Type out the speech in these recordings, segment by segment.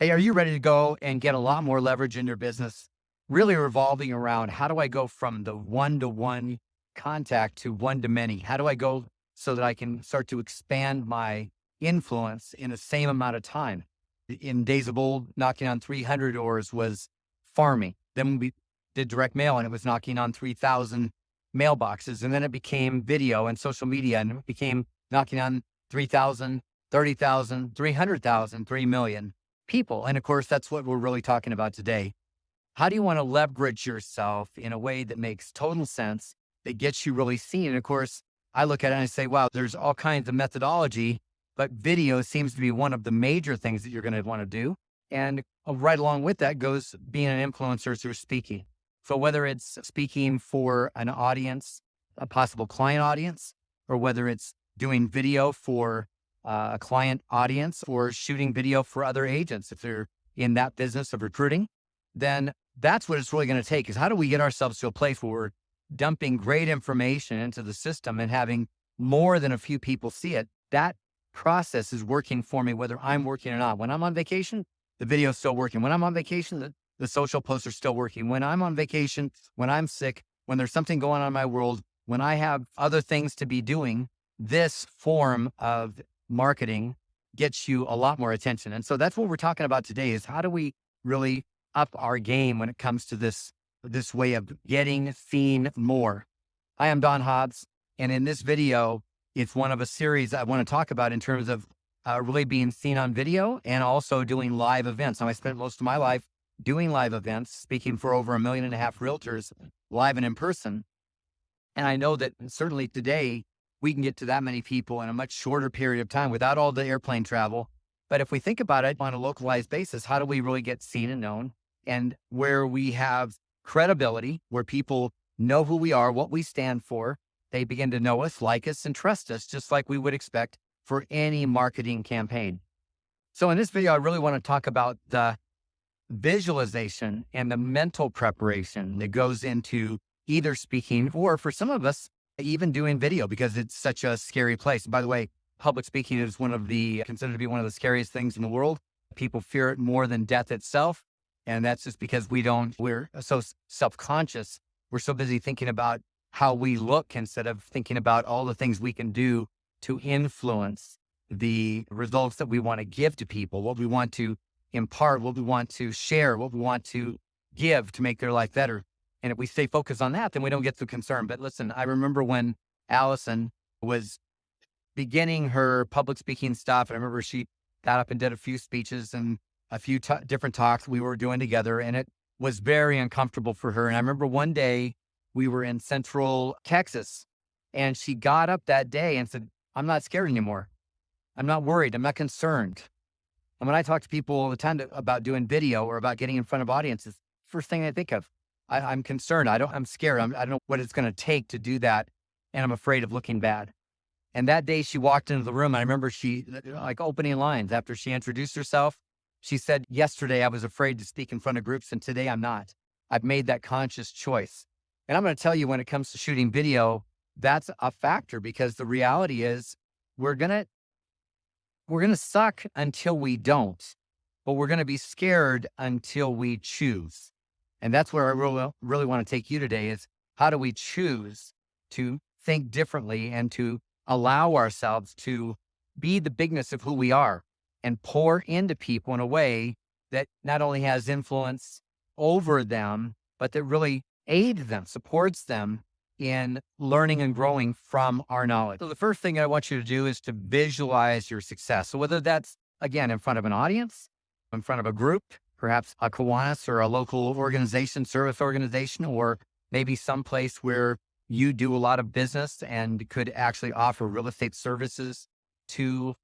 Hey, are you ready to go and get a lot more leverage in your business? Really revolving around how do I go from the one-to-one contact to one-to-many? How do I go so that I can start to expand my influence in the same amount of time? In days of old, knocking on 300 doors was farming. Then we did direct mail and it was knocking on 3,000 mailboxes. And then it became video and social media and it became knocking on 3,000, 30,000, 300,000, 3,000,000 people. And of course, that's what we're really talking about today. How do you want to leverage yourself in a way that makes total sense, that gets you really seen? And of course, I look at it and I say, wow, there's all kinds of methodology, but video seems to be one of the major things that you're going to want to do. And right along with that goes being an influencer through speaking. So whether it's speaking for an audience, a possible client audience, or whether it's doing video for a client audience or shooting video for other agents, if they're in that business of recruiting, then that's what it's really going to take is how do we get ourselves to a place where we're dumping great information into the system and having more than a few people see it. That process is working for me, whether I'm working or not. When I'm on vacation, the video's still working. When I'm on vacation, the social posts are still working. When I'm on vacation, when I'm sick, when there's something going on in my world, when I have other things to be doing, this form of marketing gets you a lot more attention. And so that's what we're talking about today is how do we really up our game when it comes to this way of getting seen more. I am Don Hobbs, and in this video, it's one of a series I want to talk about in terms of really being seen on video and also doing live events. Now, I spent most of my life doing live events, speaking for over 1.5 million realtors live and in person. And I know that certainly today, we can get to that many people in a much shorter period of time without all the airplane travel. But if we think about it on a localized basis, how do we really get seen and known? And where we have credibility, where people know who we are, what we stand for, they begin to know us, like us, and trust us, just like we would expect for any marketing campaign. So in this video, I really want to talk about the visualization and the mental preparation that goes into either speaking or for some of us, even doing video because it's such a scary place. By the way, public speaking is considered to be one of the scariest things in the world. People fear it more than death itself. And that's just because we're so self-conscious. We're so busy thinking about how we look instead of thinking about all the things we can do to influence the results that we want to give to people, what we want to impart, what we want to share, what we want to give to make their life better. And if we stay focused on that, then we don't get so concerned. But listen, I remember when Allison was beginning her public speaking stuff, and I remember she got up and did a few speeches and a few different talks we were doing together, and it was very uncomfortable for her. And I remember one day we were in Central Texas, and she got up that day and said, I'm not scared anymore. I'm not worried. I'm not concerned. And when I talk to people all the time about doing video or about getting in front of audiences, first thing I think of, I'm concerned. I'm scared. I don't know what it's going to take to do that. And I'm afraid of looking bad. And that day she walked into the room. I remember she like opening lines after she introduced herself. She said, yesterday I was afraid to speak in front of groups and today I'm not. I've made that conscious choice. And I'm going to tell you when it comes to shooting video, that's a factor because the reality is we're going to suck until we don't, but we're going to be scared until we choose. And that's where I really want to take you today is how do we choose to think differently and to allow ourselves to be the bigness of who we are and pour into people in a way that not only has influence over them, but that really aids them, supports them in learning and growing from our knowledge. So the first thing I want you to do is to visualize your success. So whether that's, again, in front of an audience, in front of a group, perhaps a Kiwanis or a local organization, service organization, or maybe someplace where you do a lot of business and could actually offer real estate services to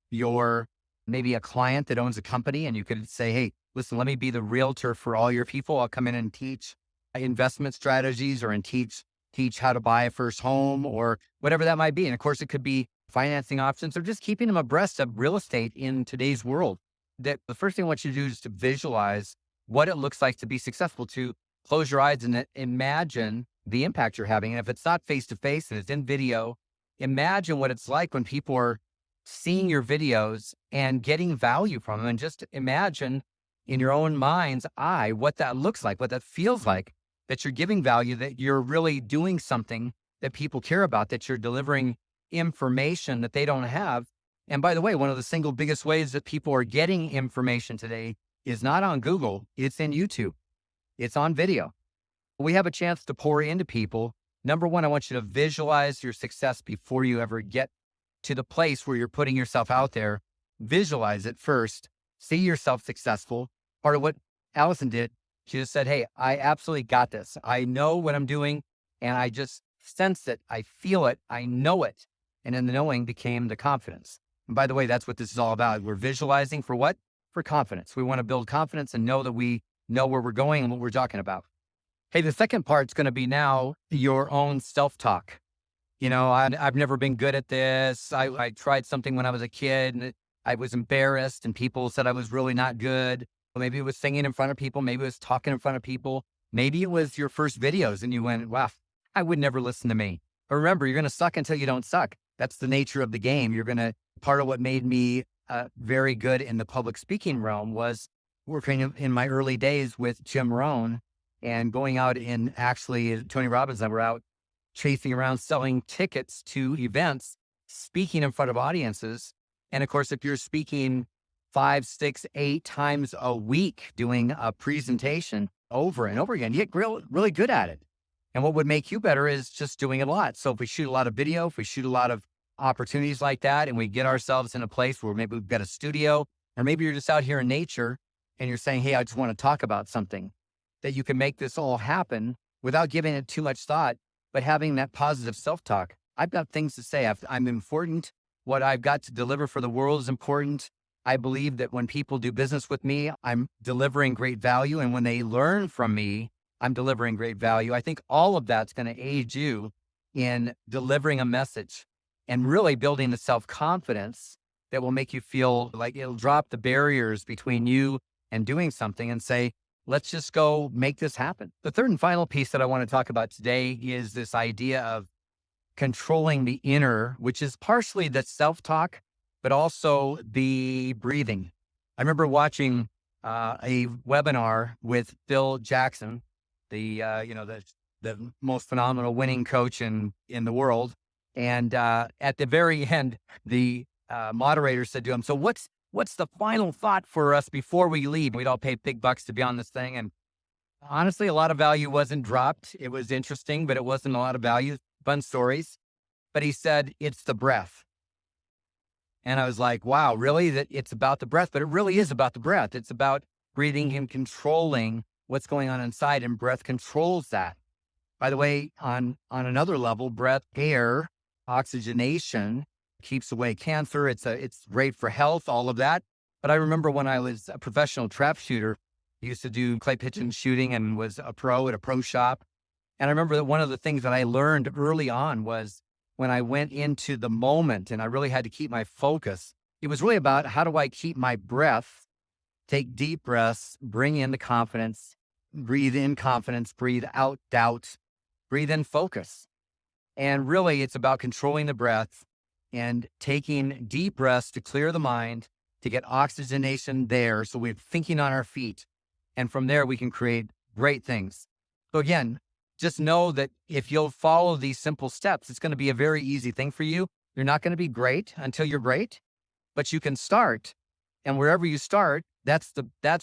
maybe a client that owns a company. And you could say, hey, listen, let me be the realtor for all your people. I'll come in and teach investment strategies or teach how to buy a first home or whatever that might be. And of course, it could be financing options or just keeping them abreast of real estate in today's world. That the first thing I want you to do is to visualize what it looks like to be successful, to close your eyes and imagine the impact you're having. And if it's not face-to-face and it's in video, imagine what it's like when people are seeing your videos and getting value from them. And just imagine in your own mind's eye what that looks like, what that feels like, that you're giving value, that you're really doing something that people care about, that you're delivering information that they don't have. And by the way, one of the single biggest ways that people are getting information today is not on Google, it's in YouTube, it's on video. We have a chance to pour into people. Number one, I want you to visualize your success before you ever get to the place where you're putting yourself out there. Visualize it first. See yourself successful. Part of what Allison did, she just said, hey, I absolutely got this. I know what I'm doing, and I just sense it. I feel it. I know it. And then the knowing became the confidence. And by the way, that's what this is all about. We're visualizing for what? For confidence. We want to build confidence and know that we know where we're going and what we're talking about. Hey, the second part's going to be now your own self-talk. I've never been good at this. I tried something when I was a kid and I was embarrassed and people said I was really not good. Maybe it was singing in front of people. Maybe it was talking in front of people. Maybe it was your first videos and you went, wow, I would never listen to me. But remember, you're going to suck until you don't suck. That's the nature of the game. Part of what made me very good in the public speaking realm was working in my early days with Jim Rohn and going out Tony Robbins and I were out chasing around selling tickets to events, speaking in front of audiences. And of course, if you're speaking 5, 6, 8 times a week, doing a presentation over and over again, you get really good at it. And what would make you better is just doing it a lot. So if we shoot a lot of video, if we shoot a lot of opportunities like that, and we get ourselves in a place where maybe we've got a studio, or maybe you're just out here in nature and you're saying, hey, I just want to talk about something, that you can make this all happen without giving it too much thought, but having that positive self-talk. I've got things to say. I'm important. What I've got to deliver for the world is important. I believe that when people do business with me, I'm delivering great value. And when they learn from me, I'm delivering great value. I think all of that's going to aid you in delivering a message and really building the self-confidence that will make you feel like it'll drop the barriers between you and doing something and say, let's just go make this happen. The third and final piece that I want to talk about today is this idea of controlling the inner, which is partially the self-talk, but also the breathing. I remember watching a webinar with Phil Jackson, the most phenomenal winning coach in the world. And at the very end, the moderator said to him, so what's the final thought for us before we leave? We'd all pay big bucks to be on this thing. And honestly, a lot of value wasn't dropped. It was interesting, but it wasn't a lot of value, fun stories. But he said, it's the breath. And I was like, wow, really? That it's about the breath? But it really is about the breath. It's about breathing and controlling what's going on inside, and breath controls that. By the way, on another level, breath, air, oxygenation keeps away cancer. It's great for health, all of that. But I remember when I was a professional trap shooter, I used to do clay pigeon shooting and was a pro at a pro shop. And I remember that one of the things that I learned early on was when I went into the moment and I really had to keep my focus, it was really about how do I keep my breath, take deep breaths, bring in the confidence, breathe in confidence, breathe out doubt, breathe in focus. And really it's about controlling the breath and taking deep breaths to clear the mind, to get oxygenation there. So we're thinking on our feet. And from there, we can create great things. So again, just know that if you'll follow these simple steps, it's going to be a very easy thing for you. You're not going to be great until you're great, but you can start. And wherever you start, that's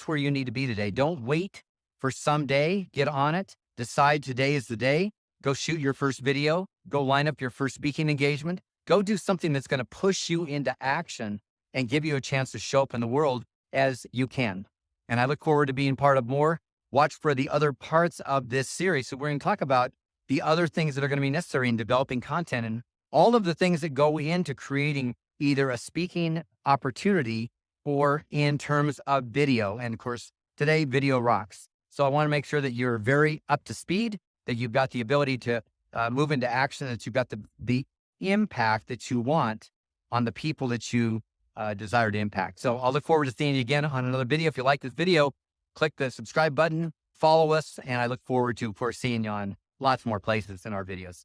where you need to be today. Don't wait for someday. Get on it. Decide today is the day. Go shoot your first video. Go line up your first speaking engagement. Go do something that's going to push you into action and give you a chance to show up in the world as you can. And I look forward to being part of more. Watch for the other parts of this series. So we're going to talk about the other things that are going to be necessary in developing content and all of the things that go into creating either a speaking opportunity or in terms of video. And of course, today, video rocks. So I want to make sure that you're very up to speed, that you've got the ability to move into action, that you've got the impact that you want on the people that you desire to impact. So I'll look forward to seeing you again on another video. If you like this video, click the subscribe button, follow us, and I look forward to, of course, seeing you on lots more places in our videos.